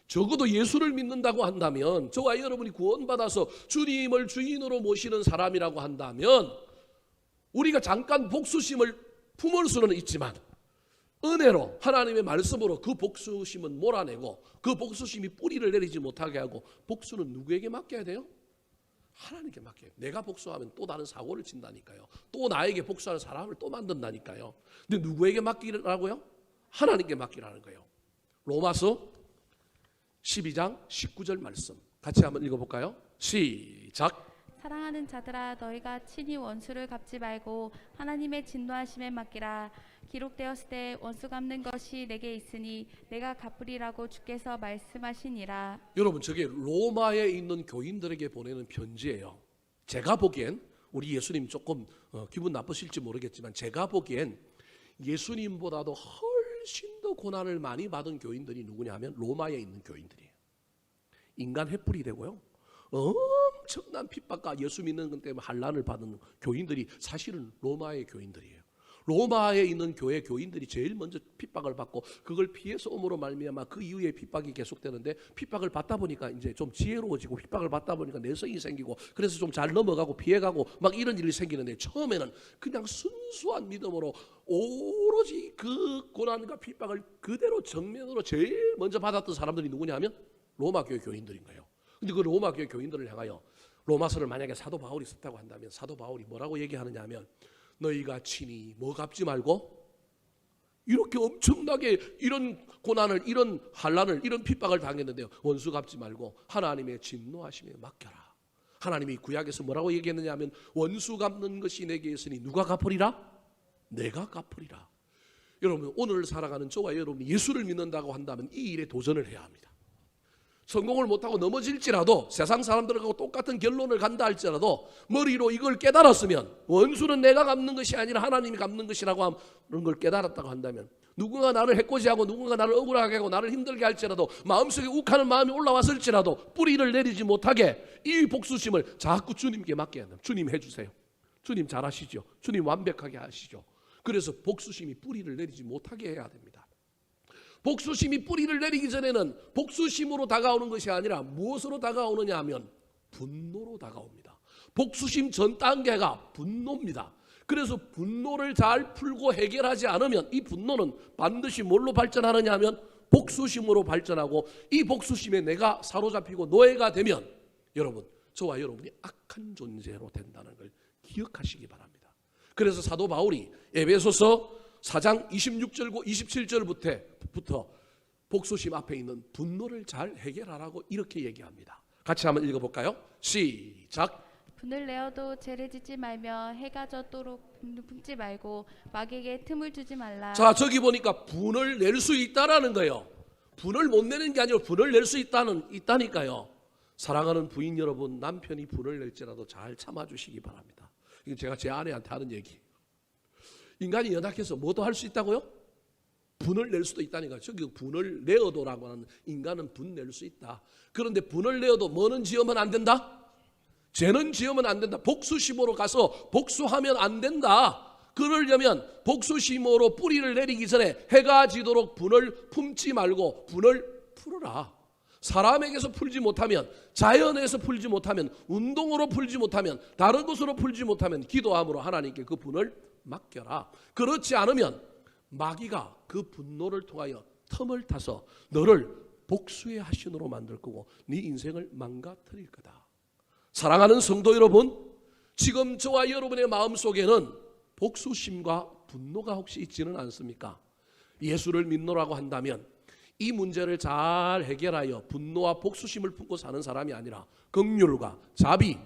적어도 예수를 믿는다고 한다면 저와 여러분이 구원받아서 주님을 주인으로 모시는 사람이라고 한다면 우리가 잠깐 복수심을 품을 수는 있지만 은혜로 하나님의 말씀으로 그 복수심은 몰아내고 그 복수심이 뿌리를 내리지 못하게 하고 복수는 누구에게 맡겨야 돼요? 하나님께 맡겨요. 내가 복수하면 또 다른 사고를 친다니까요. 또 나에게 복수할 사람을 또 만든다니까요. 근데 누구에게 맡기라고요? 하나님께 맡기라는 거예요. 로마서 12장 19절 말씀 같이 한번 읽어볼까요? 시작. 사랑하는 자들아 너희가 친히 원수를 갚지 말고 하나님의 진노하심에 맡기라. 기록되었을 때 원수 갚는 것이 내게 있으니 내가 갚으리라고 주께서 말씀하시니라. 여러분, 저게 로마에 있는 교인들에게 보내는 편지예요. 제가 보기엔 우리 예수님 조금 기분 나쁘실지 모르겠지만 제가 보기엔 예수님보다도 훨씬 더 고난을 많이 받은 교인들이 누구냐 하면 로마에 있는 교인들이에요. 인간 횃불이 되고요, 엄청난 핍박과 예수 믿는 것 때문에 환난을 받은 교인들이 사실은 로마의 교인들이에요. 로마에 있는 교회 교인들이 제일 먼저 핍박을 받고 그걸 피해서 오므로 말미암아 그 이후에 핍박이 계속되는데, 핍박을 받다 보니까 이제 좀 지혜로워지고 핍박을 받다 보니까 내성이 생기고 그래서 좀 잘 넘어가고 피해가고 막 이런 일이 생기는데, 처음에는 그냥 순수한 믿음으로 오로지 그 고난과 핍박을 그대로 정면으로 제일 먼저 받았던 사람들이 누구냐 하면 로마 교회 교인들인 거예요. 근데 그 로마 교회 교인들을 향하여 로마서를 만약에 사도 바울이 썼다고 한다면 사도 바울이 뭐라고 얘기하느냐 하면, 너희가 친히 뭐 갚지 말고, 이렇게 엄청나게 이런 고난을, 이런 환난을, 이런 핍박을 당했는데요, 원수 갚지 말고 하나님의 진노하심에 맡겨라. 하나님이 구약에서 뭐라고 얘기했느냐 하면, 원수 갚는 것이 내게 있으니 누가 갚으리라? 내가 갚으리라. 여러분, 오늘 살아가는 저와 여러분이 예수를 믿는다고 한다면 이 일에 도전을 해야 합니다. 성공을 못하고 넘어질지라도, 세상 사람들하고 똑같은 결론을 간다 할지라도 머리로 이걸 깨달았으면, 원수는 내가 갚는 것이 아니라 하나님이 갚는 것이라고 하는 걸 깨달았다고 한다면, 누군가 나를 해코지하고 누군가 나를 억울하게 하고 나를 힘들게 할지라도, 마음속에 욱하는 마음이 올라왔을지라도 뿌리를 내리지 못하게 이 복수심을 자꾸 주님께 맡겨야 합니다. 주님 해주세요. 주님 잘하시죠. 주님 완벽하게 하시죠. 그래서 복수심이 뿌리를 내리지 못하게 해야 됩니다. 복수심이 뿌리를 내리기 전에는 복수심으로 다가오는 것이 아니라 무엇으로 다가오느냐 하면 분노로 다가옵니다. 복수심 전 단계가 분노입니다. 그래서 분노를 잘 풀고 해결하지 않으면 이 분노는 반드시 뭘로 발전하느냐 하면 복수심으로 발전하고, 이 복수심에 내가 사로잡히고 노예가 되면 여러분, 저와 여러분이 악한 존재로 된다는 걸 기억하시기 바랍니다. 그래서 사도 바울이 에베소서 4장 26절고 27절부터 복수심 앞에 있는 분노를 잘 해결하라고 이렇게 얘기합니다. 같이 한번 읽어볼까요? 시작. 분을 내어도 죄를 짓지 말며 해가 져도록 품지 말고 마귀에게 틈을 주지 말라. 자, 저기 보니까 분을 낼 수 있다라는 거예요. 분을 못 내는 게 아니라 분을 낼 수 있다니까요. 사랑하는 부인 여러분, 남편이 분을 낼지라도 잘 참아주시기 바랍니다. 이건 제가 제 아내한테 하는 얘기. 인간이 연약해서 뭐도 할 수 있다고요? 분을 낼 수도 있다니까. 저기 분을 내어도라고 하는, 인간은 분 낼 수 있다. 그런데 분을 내어도 뭐는 지으면 안 된다? 죄는 지으면 안 된다. 복수심으로 가서 복수하면 안 된다. 그러려면 복수심으로 뿌리를 내리기 전에 해가 지도록 분을 품지 말고 분을 풀어라. 사람에게서 풀지 못하면, 자연에서 풀지 못하면, 운동으로 풀지 못하면, 다른 것으로 풀지 못하면 기도함으로 하나님께 그 분을 맡겨라. 그렇지 않으면 마귀가 그 분노를 통하여 틈을 타서 너를 복수의 하신으로 만들 거고 네 인생을 망가뜨릴 거다. 사랑하는 성도 여러분, 지금 저와 여러분의 마음속에는 복수심과 분노가 혹시 있지는 않습니까? 예수를 믿노라고 한다면 이 문제를 잘 해결하여 분노와 복수심을 품고 사는 사람이 아니라 긍휼과 자비,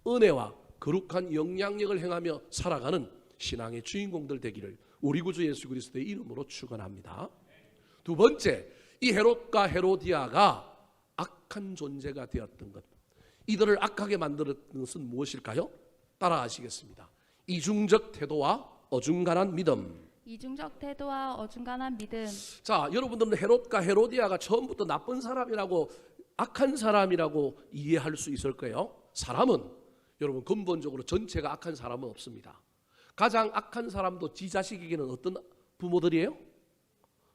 은혜와 거룩한 영향력을 행하며 살아가는 신앙의 주인공들 되기를 우리 구주 예수 그리스도의 이름으로 축원합니다. 두 번째, 이 헤롯과 헤로디아가 악한 존재가 되었던 것, 이들을 악하게 만들었던 것은 무엇일까요? 따라하시겠습니다. 이중적 태도와 어중간한 믿음. 이중적 태도와 어중간한 믿음. 자, 여러분들은 헤롯과 헤로디아가 처음부터 나쁜 사람이라고, 악한 사람이라고 이해할 수 있을 거예요. 사람은 여러분 근본적으로 전체가 악한 사람은 없습니다. 가장 악한 사람도 지 자식에게는 어떤 부모들이에요?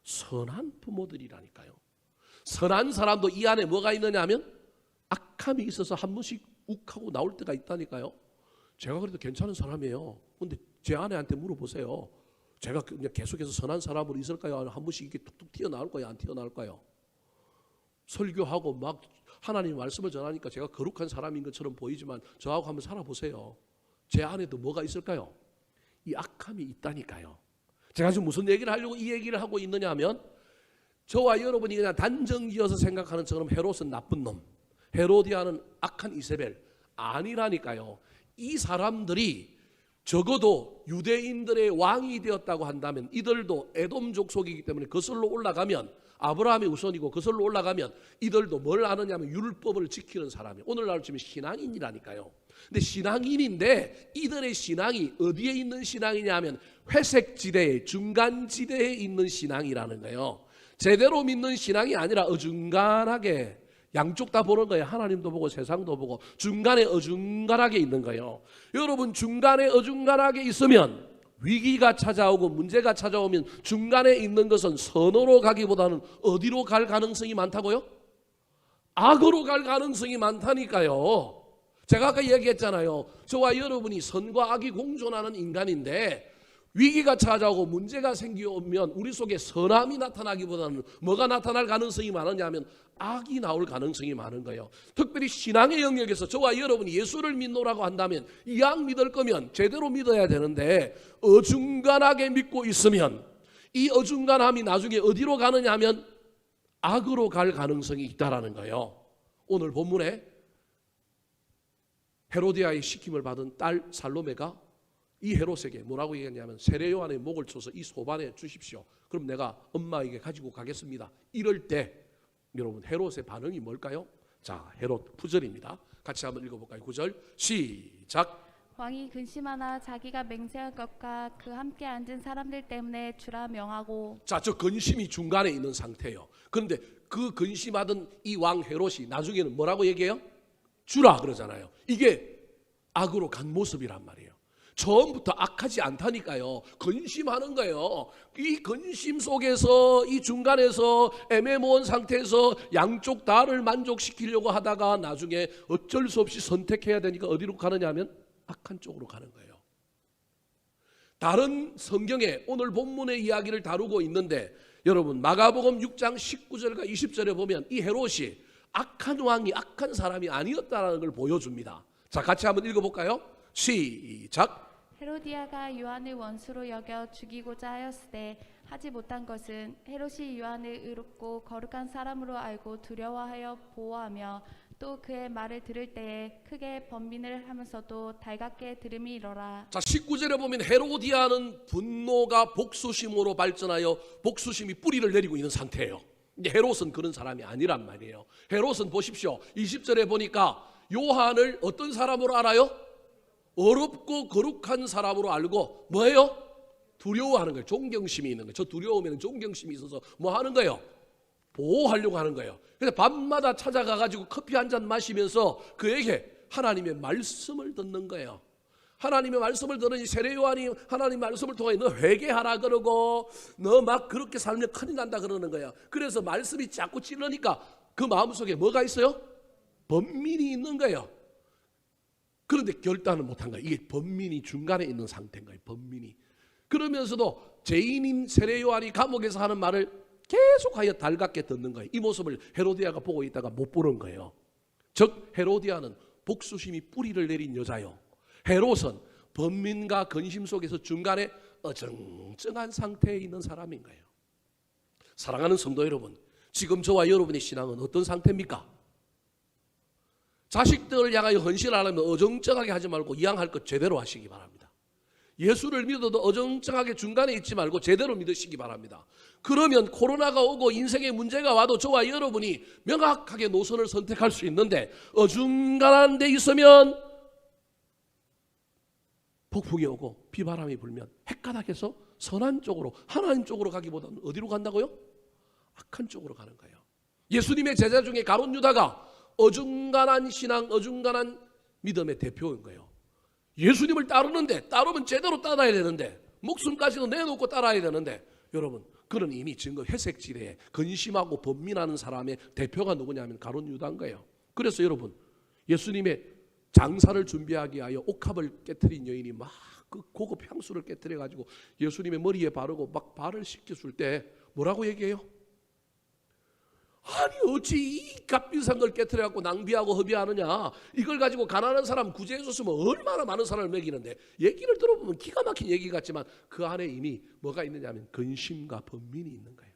선한 부모들이라니까요. 선한 사람도 이 안에 뭐가 있느냐 하면 악함이 있어서 한 번씩 욱하고 나올 때가 있다니까요. 제가 그래도 괜찮은 사람이에요. 근데 제 아내한테 물어보세요. 제가 그냥 계속해서 선한 사람으로 있을까요? 한 번씩 이렇게 툭툭 튀어나올까요? 안 튀어나올까요? 설교하고 막 하나님 말씀을 전하니까 제가 거룩한 사람인 것처럼 보이지만 저하고 한번 살아보세요. 제 안에도 뭐가 있을까요? 이 악함이 있다니까요. 제가 지금 무슨 얘기를 하려고 이 얘기를 하고 있느냐 하면, 저와 여러분이 그냥 단정지어서 생각하는 처럼 헤롯은 나쁜 놈, 헤로디아는 악한 이세벨, 아니라니까요. 이 사람들이 적어도 유대인들의 왕이 되었다고 한다면 이들도 에돔 족속이기 때문에 거슬러 올라가면 아브라함의 우선이고 거슬러 올라가면 이들도 뭘 아느냐면 율법을 지키는 사람이 오늘날 치면 신앙인이라니까요. 근데 신앙인인데 이들의 신앙이 어디에 있는 신앙이냐 하면 회색 지대에 중간 지대에 있는 신앙이라는 거예요. 제대로 믿는 신앙이 아니라 어중간하게 양쪽 다 보는 거예요. 하나님도 보고 세상도 보고 중간에 어중간하게 있는 거예요. 여러분 중간에 어중간하게 있으면 위기가 찾아오고 문제가 찾아오면 중간에 있는 것은 선으로 가기보다는 어디로 갈 가능성이 많다고요? 악으로 갈 가능성이 많다니까요. 제가 아까 얘기했잖아요. 저와 여러분이 선과 악이 공존하는 인간인데 위기가 찾아오고 문제가 생기면 우리 속에 선함이 나타나기보다는 뭐가 나타날 가능성이 많으냐 하면 악이 나올 가능성이 많은 거예요. 특별히 신앙의 영역에서 저와 여러분이 예수를 믿노라고 한다면 이 악 믿을 거면 제대로 믿어야 되는데 어중간하게 믿고 있으면 이 어중간함이 나중에 어디로 가느냐 하면 악으로 갈 가능성이 있다라는 거예요. 오늘 본문에 헤로디아의 시킴을 받은 딸 살로메가 이 헤롯에게 뭐라고 얘기했냐면 세례 요한의 목을 쳐서 이 소반에 주십시오. 그럼 내가 엄마에게 가지고 가겠습니다. 이럴 때 여러분 헤롯의 반응이 뭘까요? 자, 헤롯 9절입니다. 같이 한번 읽어볼까요? 9절 시작. 왕이 근심하나 자기가 맹세한 것과 그 함께 앉은 사람들 때문에 주라 명하고. 자, 저 근심이 중간에 있는 상태예요. 그런데 그 근심하던 이 왕 헤롯이 나중에는 뭐라고 얘기해요? 주라 그러잖아요. 이게 악으로 간 모습이란 말이에요. 처음부터 악하지 않다니까요. 근심하는 거예요. 이 근심 속에서 이 중간에서 애매모호한 상태에서 양쪽 다를 만족시키려고 하다가 나중에 어쩔 수 없이 선택해야 되니까 어디로 가느냐 하면 악한 쪽으로 가는 거예요. 다른 성경에 오늘 본문의 이야기를 다루고 있는데 여러분 마가복음 6장 19절과 20절에 보면 이 헤롯이 악한 왕이 악한 사람이 아니었다는 걸 보여줍니다. 자, 같이 한번 읽어볼까요? 시작. 헤로디아가 요한을 원수로 여겨 죽이고자 하였으되 하지 못한 것은 헤롯이 요한을 의롭고 거룩한 사람으로 알고 두려워하여 보호하며 또 그의 말을 들을 때에 크게 번민을 하면서도 달갑게 들음이로라. 자, 19절에 보면 헤로디아는 분노가 복수심으로 발전하여 복수심이 뿌리를 내리고 있는 상태예요. 근데 헤롯은 그런 사람이 아니란 말이에요. 헤롯은 보십시오. 20절에 보니까 요한을 어떤 사람으로 알아요? 어렵고 거룩한 사람으로 알고 뭐예요? 두려워하는 거예요. 존경심이 있는 거예요. 저 두려우면 존경심이 있어서 뭐 하는 거예요? 보호하려고 하는 거예요. 그래서 밤마다 찾아가가지고 커피 한 잔 마시면서 그에게 하나님의 말씀을 듣는 거예요. 하나님의 말씀을 들으니 세례 요한이 하나님 말씀을 통해 너 회개하라 그러고 너 막 그렇게 살면 큰일 난다 그러는 거예요. 그래서 말씀이 자꾸 찔러니까 그 마음속에 뭐가 있어요? 번민이 있는 거예요. 그런데 결단을 못한 거예요. 이게 번민이 중간에 있는 상태인 거예요. 번민이. 그러면서도 죄인인 세례 요한이 감옥에서 하는 말을 계속하여 달갑게 듣는 거예요. 이 모습을 헤로디아가 보고 있다가 못 보는 거예요. 즉 헤로디아는 복수심이 뿌리를 내린 여자요. 헤롯은 번민과 근심 속에서 중간에 어정쩡한 상태에 있는 사람인 거예요. 사랑하는 성도 여러분, 지금 저와 여러분의 신앙은 어떤 상태입니까? 자식들을 향하여 헌신하려면 어정쩡하게 하지 말고 이왕할 것 제대로 하시기 바랍니다. 예수를 믿어도 어정쩡하게 중간에 있지 말고 제대로 믿으시기 바랍니다. 그러면 코로나가 오고 인생의 문제가 와도 저와 여러분이 명확하게 노선을 선택할 수 있는데 어중간한 데 있으면 폭풍이 오고 비바람이 불면 헷가닥해서 선한 쪽으로 하나님 쪽으로 가기보다는 어디로 간다고요? 악한 쪽으로 가는 거예요. 예수님의 제자 중에 가룟 유다가 어중간한 신앙, 어중간한 믿음의 대표인 거예요. 예수님을 따르면 제대로 따라야 되는데 목숨까지도 내놓고 따라야 되는데 여러분 그는 이미 증거 회색지대에 근심하고 번민하는 사람의 대표가 누구냐면 가룟 유다인 거예요. 그래서 여러분 예수님의 장사를 준비하기 위하여 옥합을 깨트린 여인이 막 그 고급 향수를 깨트려 가지고 예수님의 머리에 바르고 막 발을 씻겨줄 때 뭐라고 얘기해요? 아니 어찌 이 값비싼 걸 깨트려 갖고 낭비하고 허비하느냐. 이걸 가지고 가난한 사람 구제해 줬으면 얼마나 많은 사람을 먹이는데. 얘기를 들어보면 기가 막힌 얘기 같지만 그 안에 이미 뭐가 있느냐 하면 근심과 번민이 있는 거예요.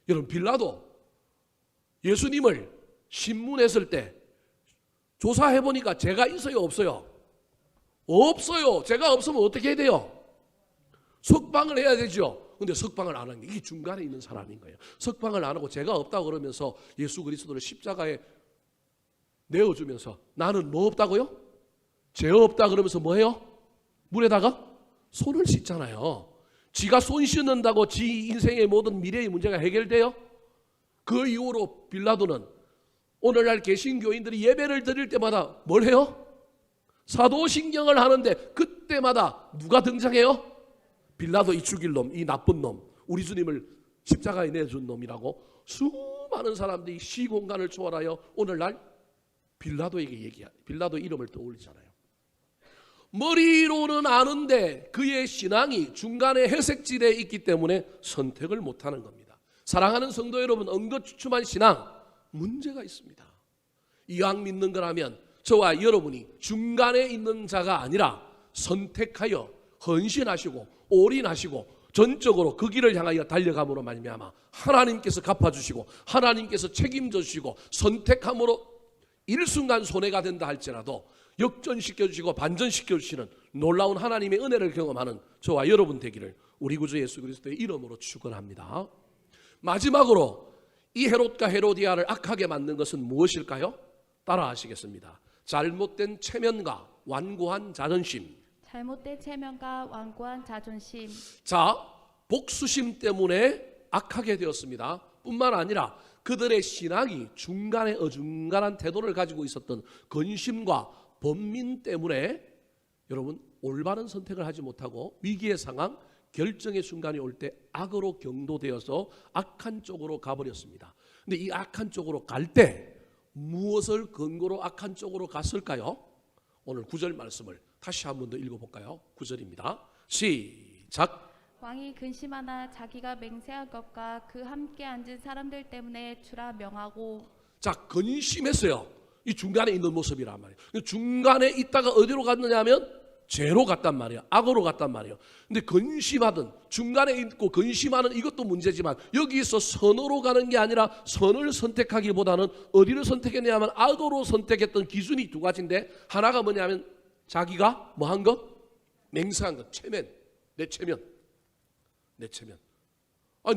여러분 빌라도 예수님을 신문했을 때 조사해보니까 죄가 있어요, 없어요? 없어요. 죄가 없으면 어떻게 해야 돼요? 석방을 해야 되죠. 근데 석방을 안 하는 게 이게 중간에 있는 사람인 거예요. 석방을 안 하고 죄가 없다고 그러면서 예수 그리스도를 십자가에 내어주면서 나는 뭐 없다고요? 죄 없다 그러면서 뭐 해요? 물에다가 손을 씻잖아요. 지가 손 씻는다고 지 인생의 모든 미래의 문제가 해결돼요? 그 이후로 빌라도는 오늘날 개신교인들이 예배를 드릴 때마다 뭘 해요? 사도신경을 하는데 그때마다 누가 등장해요? 빌라도 이 죽일 놈, 이 나쁜 놈, 우리 주님을 십자가에 내준 놈이라고 수많은 사람들이 시공간을 초월하여 오늘날 빌라도에게 빌라도 이름을 떠올리잖아요. 머리로는 아는데 그의 신앙이 중간에 회색지대에 있기 때문에 선택을 못하는 겁니다. 사랑하는 성도 여러분, 엉거주춤한 신앙 문제가 있습니다. 이왕 믿는 거라면 저와 여러분이 중간에 있는 자가 아니라 선택하여 헌신하시고 올인하시고 전적으로 그 길을 향하여 달려감으로 말미암아 하나님께서 갚아주시고 하나님께서 책임져 주시고 선택함으로 일순간 손해가 된다 할지라도 역전시켜 주시고 반전시켜 주시는 놀라운 하나님의 은혜를 경험하는 저와 여러분 되기를 우리 구주 예수 그리스도의 이름으로 축원합니다. 마지막으로 이 헤롯과 헤로디아를 악하게 만든 것은 무엇일까요? 따라 하시겠습니다. 잘못된 체면과 완고한 자존심. 잘못된 체면과 완고한 자존심. 자, 복수심 때문에 악하게 되었습니다. 뿐만 아니라 그들의 신앙이 중간에 어중간한 태도를 가지고 있었던 근심과 번민 때문에 여러분 올바른 선택을 하지 못하고 위기의 상황, 결정의 순간이 올 때 악으로 경도되어서 악한 쪽으로 가버렸습니다. 근데 이 악한 쪽으로 갈 때 무엇을 근거로 악한 쪽으로 갔을까요? 오늘 9절 말씀을 다시 한 번 더 읽어볼까요? 9절입니다. 시작. 왕이 근심하나 자기가 맹세한 것과 그 함께 앉은 사람들 때문에 주라 명하고. 자, 근심했어요. 이 중간에 있는 모습이란 말이에요. 중간에 있다가 어디로 갔느냐 하면 죄로 갔단 말이에요. 악으로 갔단 말이에요. 근데 근심하든 중간에 있고 근심하는 이것도 문제지만 여기서 선으로 가는 게 아니라 선을 선택하기보다는 어디를 선택했냐면 악으로 선택했던 기준이 두 가지인데 하나가 뭐냐면 자기가 뭐 한 것? 맹세한 것. 체면. 내 체면. 내 체면.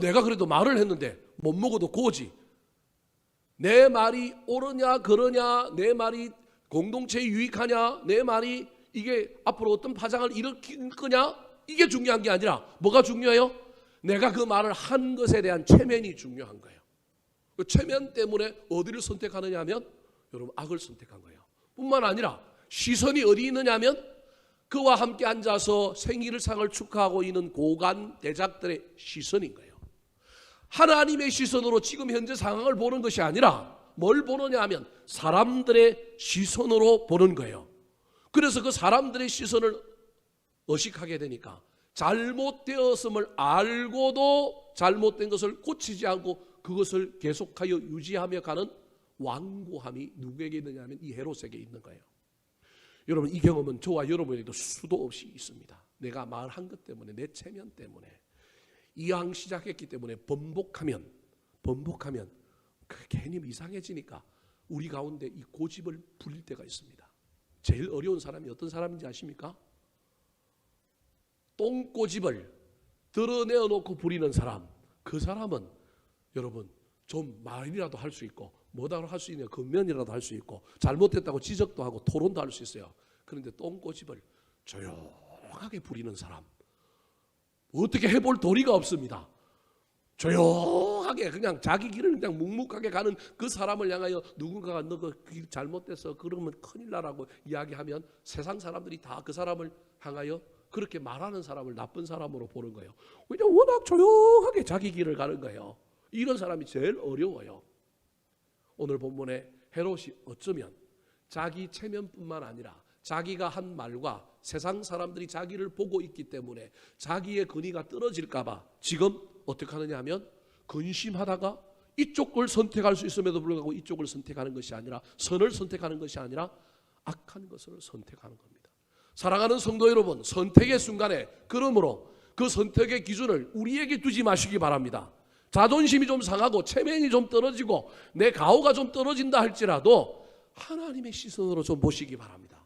내가 그래도 말을 했는데 못 먹어도 고지. 내 말이 옳으냐 그러냐, 내 말이 공동체에 유익하냐, 내 말이 이게 앞으로 어떤 파장을 일으킬 거냐, 이게 중요한 게 아니라 뭐가 중요해요? 내가 그 말을 한 것에 대한 체면이 중요한 거예요. 그 체면 때문에 어디를 선택하느냐 하면 여러분 악을 선택한 거예요. 뿐만 아니라 시선이 어디 있느냐 하면 그와 함께 앉아서 생일상을 축하하고 있는 고관 대작들의 시선인 거예요. 하나님의 시선으로 지금 현재 상황을 보는 것이 아니라 뭘 보느냐 하면 사람들의 시선으로 보는 거예요. 그래서 그 사람들의 시선을 의식하게 되니까 잘못되었음을 알고도 잘못된 것을 고치지 않고 그것을 계속하여 유지하며 가는 완고함이 누구에게 있느냐 하면 이 헤롯에게 있는 거예요. 여러분, 이 경험은 저와 여러분에게도 수도 없이 있습니다. 내가 말한 것 때문에, 내 체면 때문에, 이왕 시작했기 때문에 번복하면 그 괜히 이상해지니까 우리 가운데 이 고집을 부릴 때가 있습니다. 제일 어려운 사람이 어떤 사람인지 아십니까? 똥고집을 드러내어 놓고 부리는 사람. 그 사람은 여러분 좀 말이라도 할 수 있고 뭐라도 할 수 있냐, 근면이라도 할 수 있고 잘못됐다고 지적도 하고 토론도 할 수 있어요. 그런데 똥고집을 조용하게 부리는 사람, 어떻게 해볼 도리가 없습니다. 조용하게 그냥 자기 길을 그냥 묵묵하게 가는 그 사람을 향하여 누군가가 너 그 길 잘못됐어 그러면 큰일 나라고 이야기하면 세상 사람들이 다 그 사람을 향하여 그렇게 말하는 사람을 나쁜 사람으로 보는 거예요. 왜냐하면 워낙 조용하게 자기 길을 가는 거예요. 이런 사람이 제일 어려워요. 오늘 본문에 헤롯이 어쩌면 자기 체면뿐만 아니라 자기가 한 말과 세상 사람들이 자기를 보고 있기 때문에 자기의 권위가 떨어질까 봐 지금 어떻게 하느냐 하면 근심하다가 이쪽을 선택할 수 있음에도 불구하고 이쪽을 선택하는 것이 아니라 선을 선택하는 것이 아니라 악한 것을 선택하는 겁니다. 사랑하는 성도 여러분, 선택의 순간에 그러므로 그 선택의 기준을 우리에게 두지 마시기 바랍니다. 자존심이 좀 상하고 체면이 좀 떨어지고 내 가오가 좀 떨어진다 할지라도 하나님의 시선으로 좀 보시기 바랍니다.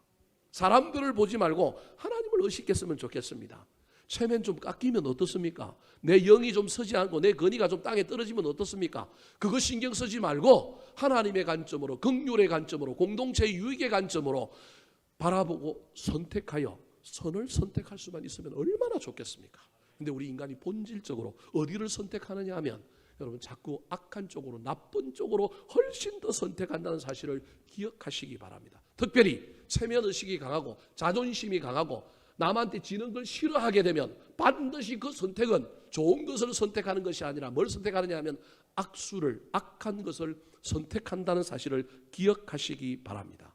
사람들을 보지 말고 하나님을 의식했으면 좋겠습니다. 체면 좀 깎이면 어떻습니까? 내 영이 좀 서지 않고 내 근이가 좀 땅에 떨어지면 어떻습니까? 그거 신경 쓰지 말고 하나님의 관점으로, 긍휼의 관점으로, 공동체의 유익의 관점으로 바라보고 선택하여 선을 선택할 수만 있으면 얼마나 좋겠습니까? 근데 우리 인간이 본질적으로 어디를 선택하느냐 하면 여러분 자꾸 악한 쪽으로, 나쁜 쪽으로 훨씬 더 선택한다는 사실을 기억하시기 바랍니다. 특별히 체면의식이 강하고 자존심이 강하고 남한테 지는 걸 싫어하게 되면 반드시 그 선택은 좋은 것을 선택하는 것이 아니라 뭘 선택하느냐 하면 악수를, 악한 것을 선택한다는 사실을 기억하시기 바랍니다.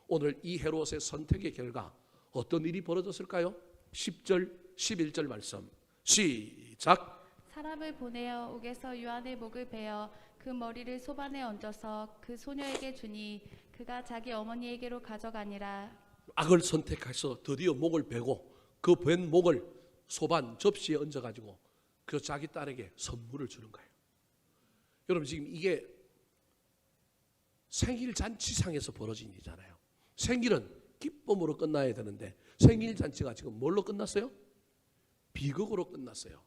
오늘 이 헤롯의 선택의 결과 어떤 일이 벌어졌을까요? 10절, 11절 말씀 시작. 사람을 보내어 옥에서 요한의 목을 베어 그 머리를 소반에 얹어서 그 소녀에게 주니 그가 자기 어머니에게로 가져가니라. 악을 선택해서 드디어 목을 베고 그 벤 목을 소반 접시에 얹어가지고 그 자기 딸에게 선물을 주는 거예요. 여러분 지금 이게 생일 잔치상에서 벌어진 일이잖아요. 생일은 기쁨으로 끝나야 되는데 생일 잔치가 지금 뭘로 끝났어요? 비극으로 끝났어요.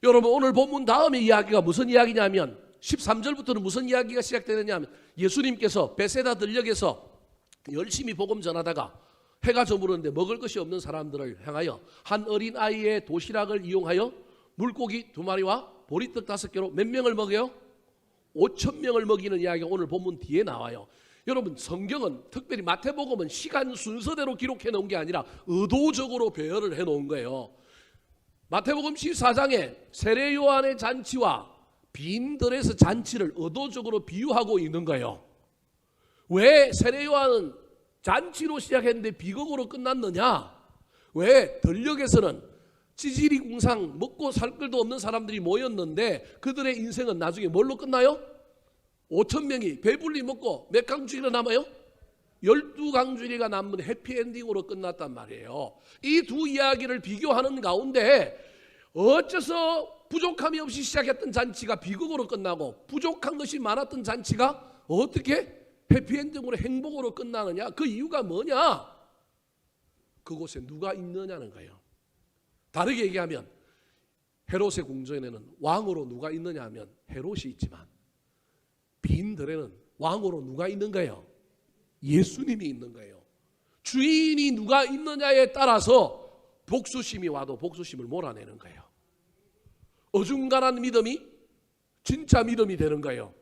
여러분 오늘 본문 다음의 이야기가 무슨 이야기냐면 13절부터는 무슨 이야기가 시작되느냐 하면 예수님께서 베세다 들녘에서 열심히 복음 전하다가 해가 저무르는데 먹을 것이 없는 사람들을 향하여 한 어린아이의 도시락을 이용하여 물고기 2마리와 보리떡 5개로 몇 명을 먹여요? 5,000명을 먹이는 이야기가 오늘 본문 뒤에 나와요. 여러분 성경은 특별히 마태복음은 시간 순서대로 기록해 놓은 게 아니라 의도적으로 배열을 해 놓은 거예요. 마태복음 14장에 세례 요한의 잔치와 빈 들에서 잔치를 의도적으로 비유하고 있는 거예요. 왜 세례 요한은 잔치로 시작했는데 비극으로 끝났느냐? 왜 들녘에서는 찌질이 궁상 먹고 살 것도 없는 사람들이 모였는데 그들의 인생은 나중에 뭘로 끝나요? 5,000명이 배불리 먹고 몇 강주리가 남아요? 12강주리가 남은 해피엔딩으로 끝났단 말이에요. 이 두 이야기를 비교하는 가운데 어째서 부족함이 없이 시작했던 잔치가 비극으로 끝나고 부족한 것이 많았던 잔치가 어떻게 해피엔딩으로 행복으로 끝나느냐? 그 이유가 뭐냐? 그곳에 누가 있느냐는 거예요. 다르게 얘기하면 헤롯의 궁전에는 왕으로 누가 있느냐 하면 헤롯이 있지만 빈 들에는 왕으로 누가 있는 거예요? 예수님이 있는 거예요. 주인이 누가 있느냐에 따라서 복수심이 와도 복수심을 몰아내는 거예요. 어중간한 믿음이 진짜 믿음이 되는 거예요.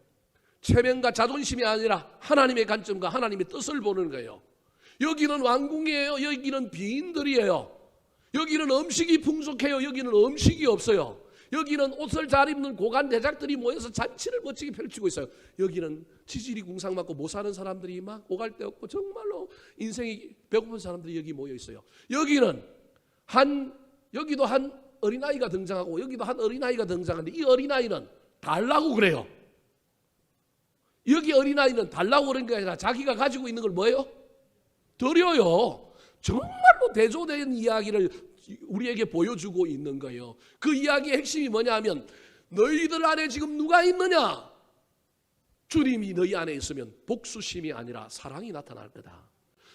체면과 자존심이 아니라 하나님의 관점과 하나님의 뜻을 보는 거예요. 여기는 왕궁이에요. 여기는 빈들이에요. 여기는 음식이 풍족해요. 여기는 음식이 없어요. 여기는 옷을 잘 입는 고관 대작들이 모여서 잔치를 멋지게 펼치고 있어요. 여기는 치질이 궁상 맞고 못 사는 사람들이 막 오갈 데 없고 정말로 인생이 배고픈 사람들이 여기 모여 있어요. 여기도 한 어린아이가 등장하고 여기도 한 어린아이가 등장하는데 이 어린아이는 달라고 그래요. 여기 어린아이는 달라고 그런 게 아니라 자기가 가지고 있는 걸 뭐예요? 드려요. 정말로 대조된 이야기를 우리에게 보여주고 있는 거예요. 그 이야기의 핵심이 뭐냐 하면 너희들 안에 지금 누가 있느냐? 주님이 너희 안에 있으면 복수심이 아니라 사랑이 나타날 거다.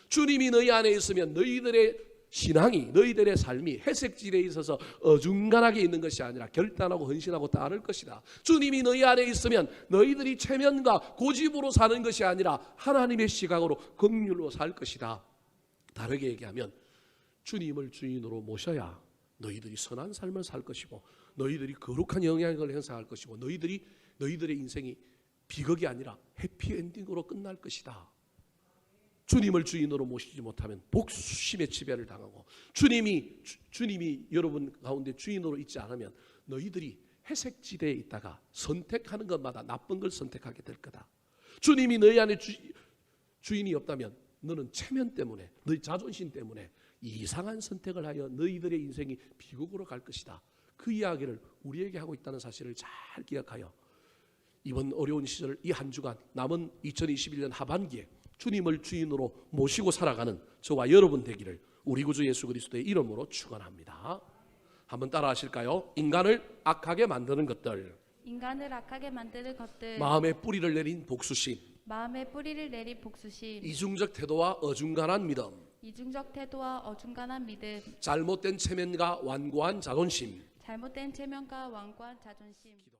주님이 너희 안에 있으면 너희들의 신앙이, 너희들의 삶이 회색질에 있어서 어중간하게 있는 것이 아니라 결단하고 헌신하고 따를 것이다. 주님이 너희 안에 있으면 너희들이 체면과 고집으로 사는 것이 아니라 하나님의 시각으로 긍휼로 살 것이다. 다르게 얘기하면 주님을 주인으로 모셔야 너희들이 선한 삶을 살 것이고 너희들이 거룩한 영향력을 행사할 것이고 너희들의 인생이 비극이 아니라 해피엔딩으로 끝날 것이다. 주님을 주인으로 모시지 못하면 복수심의 지배를 당하고 주님이 여러분 가운데 주인으로 있지 않으면 너희들이 회색지대에 있다가 선택하는 것마다 나쁜 걸 선택하게 될 거다. 주님이 너희 안에 주인이 없다면 너는 체면 때문에 너희 자존심 때문에 이상한 선택을 하여 너희들의 인생이 비극으로 갈 것이다. 그 이야기를 우리에게 하고 있다는 사실을 잘 기억하여 이번 어려운 시절 이 한 주간 남은 2021년 하반기에 주님을 주인으로 모시고 살아가는 저와 여러분 되기를 우리 구주 예수 그리스도의 이름으로 축원합니다. 한번 따라 하실까요? 인간을 악하게 만드는 것들, 인간을 악하게 만드는 것들, 마음에 뿌리를 내린 복수심, 마음에 뿌리를 내린 복수심, 이중적 태도와 어중간한 믿음, 이중적 태도와 어중간한 믿음, 잘못된 체면과 완고한 자존심. 잘못된 체면과 완고한 자존심.